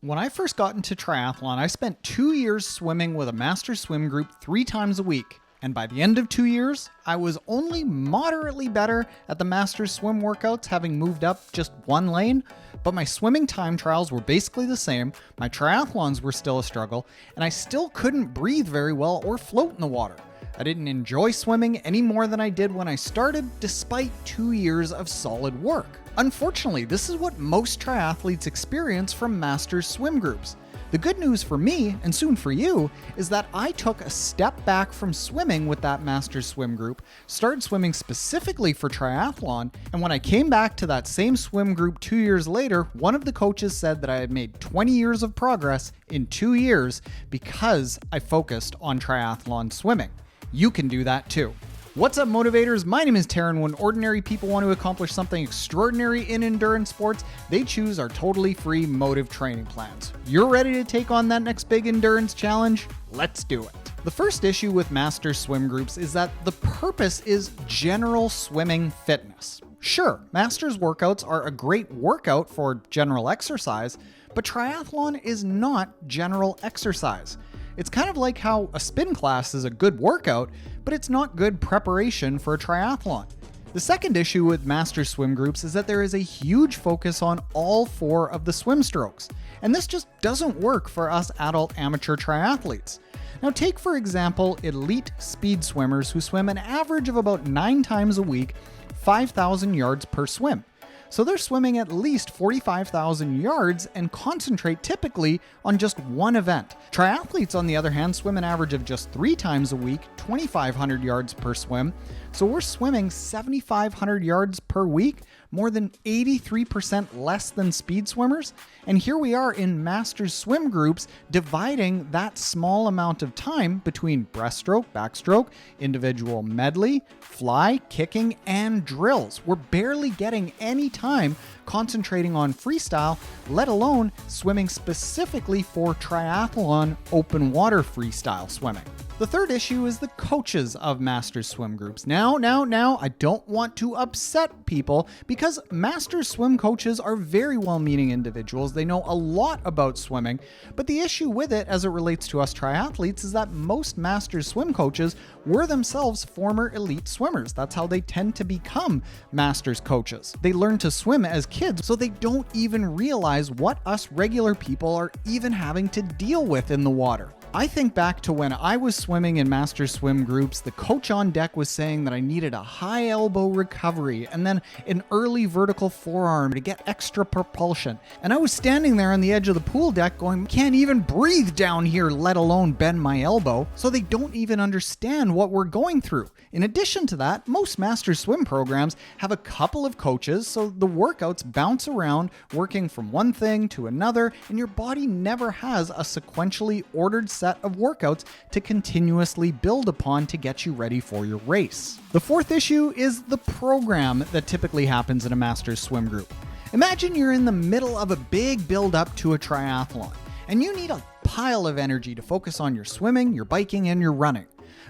When I first got into triathlon, I spent 2 years swimming with a master swim group 3 times a week. And by the end of 2 years, I was only moderately better at the master swim workouts, having moved up just one lane. But my swimming time trials were basically the same, my triathlons were still a struggle, and I still couldn't breathe very well or float in the water. I didn't enjoy swimming any more than I did when I started, despite 2 years of solid work. Unfortunately, this is what most triathletes experience from master swim groups. The good news for me, and soon for you, is that I took a step back from swimming with that master swim group, started swimming specifically for triathlon, and when I came back to that same swim group 2 years later, one of the coaches said that I had made 20 years of progress in 2 years because I focused on triathlon swimming. You can do that too. What's up, motivators? My name is Taren. When ordinary people want to accomplish something extraordinary in endurance sports, they choose our totally free Motive training plans. You're ready to take on that next big endurance challenge? Let's do it. The first issue with master swim groups is that the purpose is general swimming fitness. Sure, masters workouts are a great workout for general exercise, but triathlon is not general exercise. It's kind of like how a spin class is a good workout, but it's not good preparation for a triathlon. The second issue with master swim groups is that there is a huge focus on all 4 of the swim strokes, and this just doesn't work for us adult amateur triathletes. Now take, for example, elite speed swimmers who swim an average of about 9 times a week, 5,000 yards per swim. So they're swimming at least 45,000 yards and concentrate typically on just one event. Triathletes, on the other hand, swim an average of just 3 times a week, 2,500 yards per swim. So we're swimming 7,500 yards per week, more than 83% less than speed swimmers. And here we are in masters swim groups dividing that small amount of time between breaststroke, backstroke, individual medley, fly, kicking, and drills. We're barely getting any time concentrating on freestyle, let alone swimming specifically for triathlon open water freestyle swimming. The third issue is the coaches of master swim groups. Now, I don't want to upset people because master swim coaches are very well-meaning individuals. They know a lot about swimming, but the issue with it as it relates to us triathletes is that most master swim coaches were themselves former elite swimmers. That's how they tend to become masters coaches. They learn to swim as kids, so they don't even realize what us regular people are even having to deal with in the water. I think back to when I was swimming in master swim groups, the coach on deck was saying that I needed a high elbow recovery and then an early vertical forearm to get extra propulsion. And I was standing there on the edge of the pool deck going, can't even breathe down here, let alone bend my elbow. So they don't even understand what we're going through. In addition to that, most master swim programs have a couple of coaches, so the workouts bounce around, working from one thing to another, and your body never has a sequentially ordered set of workouts to continuously build upon to get you ready for your race. The fourth issue is the program that typically happens in a master's swim group. Imagine you're in the middle of a big build up to a triathlon, and you need a pile of energy to focus on your swimming, your biking, and your running.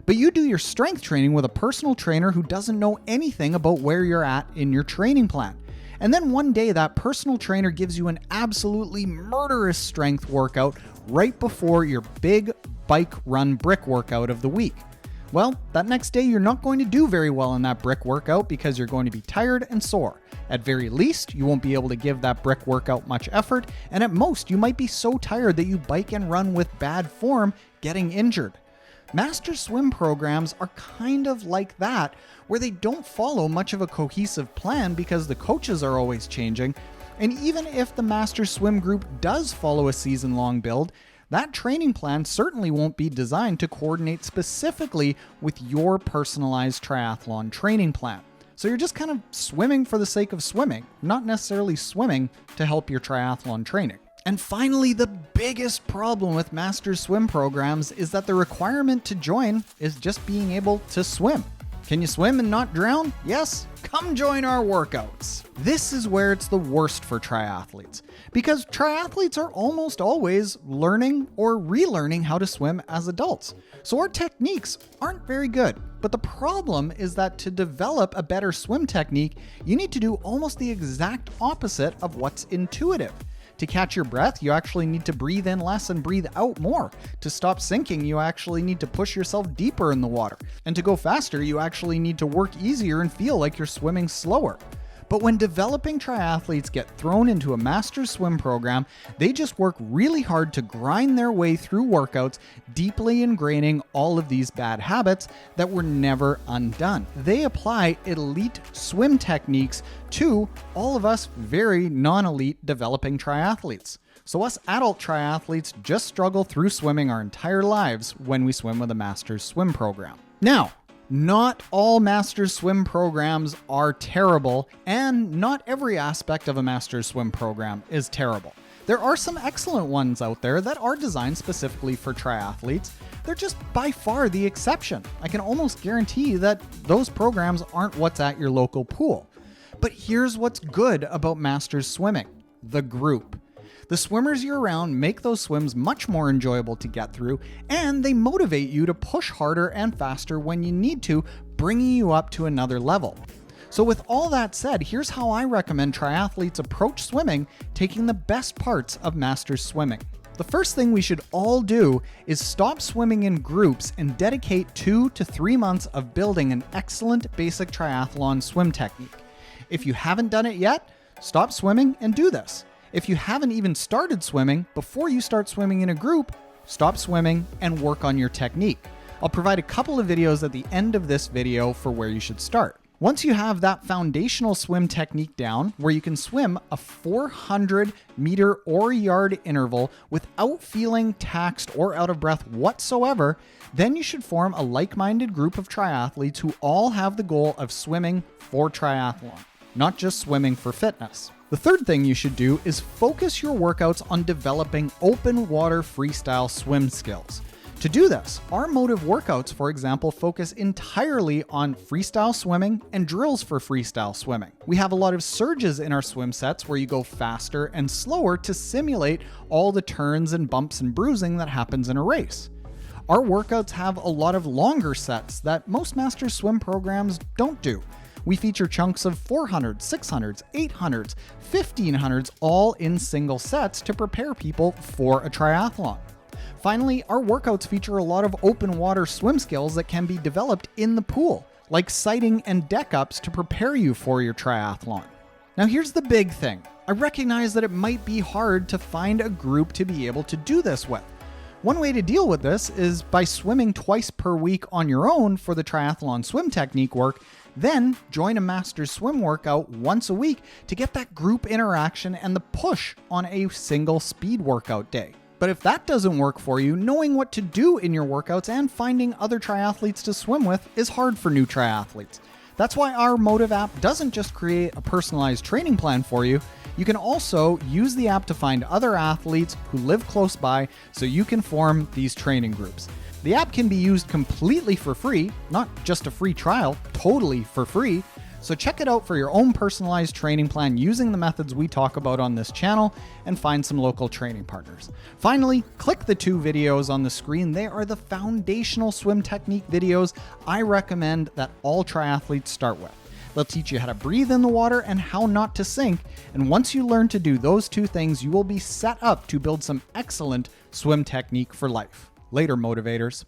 But you do your strength training with a personal trainer who doesn't know anything about where you're at in your training plan. And then one day that personal trainer gives you an absolutely murderous strength workout right before your big bike run brick workout of the week. Well, that next day you're not going to do very well in that brick workout because you're going to be tired and sore. At very least, you won't be able to give that brick workout much effort, and at most, you might be so tired that you bike and run with bad form, getting injured. Master swim programs are kind of like that, where they don't follow much of a cohesive plan because the coaches are always changing. And even if the master swim group does follow a season-long build, that training plan certainly won't be designed to coordinate specifically with your personalized triathlon training plan. So you're just kind of swimming for the sake of swimming, not necessarily swimming to help your triathlon training. And finally, the biggest problem with master swim programs is that the requirement to join is just being able to swim. Can you swim and not drown? Yes? Come join our workouts. This is where it's the worst for triathletes, because triathletes are almost always learning or relearning how to swim as adults. So our techniques aren't very good. But the problem is that to develop a better swim technique, you need to do almost the exact opposite of what's intuitive. To catch your breath, you actually need to breathe in less and breathe out more. To stop sinking, you actually need to push yourself deeper in the water. And to go faster, you actually need to work easier and feel like you're swimming slower. But when developing triathletes get thrown into a master's swim program, they just work really hard to grind their way through workouts, deeply ingraining all of these bad habits that were never undone. They apply elite swim techniques to all of us very non-elite developing triathletes. So us adult triathletes just struggle through swimming our entire lives when we swim with a master's swim program. Now, not all master's swim programs are terrible, and not every aspect of a master's swim program is terrible. There are some excellent ones out there that are designed specifically for triathletes. They're just by far the exception. I can almost guarantee that those programs aren't what's at your local pool. But here's what's good about master's swimming: the group. The swimmers you're around make those swims much more enjoyable to get through, and they motivate you to push harder and faster when you need to, bringing you up to another level. So with all that said, here's how I recommend triathletes approach swimming, taking the best parts of master's swimming. The first thing we should all do is stop swimming in groups and dedicate 2 to 3 months of building an excellent basic triathlon swim technique. If you haven't done it yet, stop swimming and do this. If you haven't even started swimming, before you start swimming in a group, stop swimming and work on your technique. I'll provide a couple of videos at the end of this video for where you should start. Once you have that foundational swim technique down, where you can swim a 400 meter or yard interval without feeling taxed or out of breath whatsoever, then you should form a like-minded group of triathletes who all have the goal of swimming for triathlon, not just swimming for fitness. The third thing you should do is focus your workouts on developing open water freestyle swim skills. To do this, our motive workouts, for example, focus entirely on freestyle swimming and drills for freestyle swimming. We have a lot of surges in our swim sets where you go faster and slower to simulate all the turns and bumps and bruising that happens in a race. Our workouts have a lot of longer sets that most master swim programs don't do. We feature chunks of 400s, 600s, 800s, 1500s, all in single sets to prepare people for a triathlon. Finally, our workouts feature a lot of open water swim skills that can be developed in the pool, like sighting and deck ups to prepare you for your triathlon. Now here's the big thing. I recognize that it might be hard to find a group to be able to do this with. One way to deal with this is by swimming twice per week on your own for the triathlon swim technique work, then join a master's swim workout once a week to get that group interaction and the push on a single speed workout day. But if that doesn't work for you, knowing what to do in your workouts and finding other triathletes to swim with is hard for new triathletes. That's why our Motive app doesn't just create a personalized training plan for you. You can also use the app to find other athletes who live close by so you can form these training groups. The app can be used completely for free, not just a free trial, totally for free. So check it out for your own personalized training plan using the methods we talk about on this channel and find some local training partners. Finally, click the 2 videos on the screen. They are the foundational swim technique videos I recommend that all triathletes start with. They'll teach you how to breathe in the water and how not to sink. And once you learn to do those 2 things, you will be set up to build some excellent swim technique for life. Later, motivators.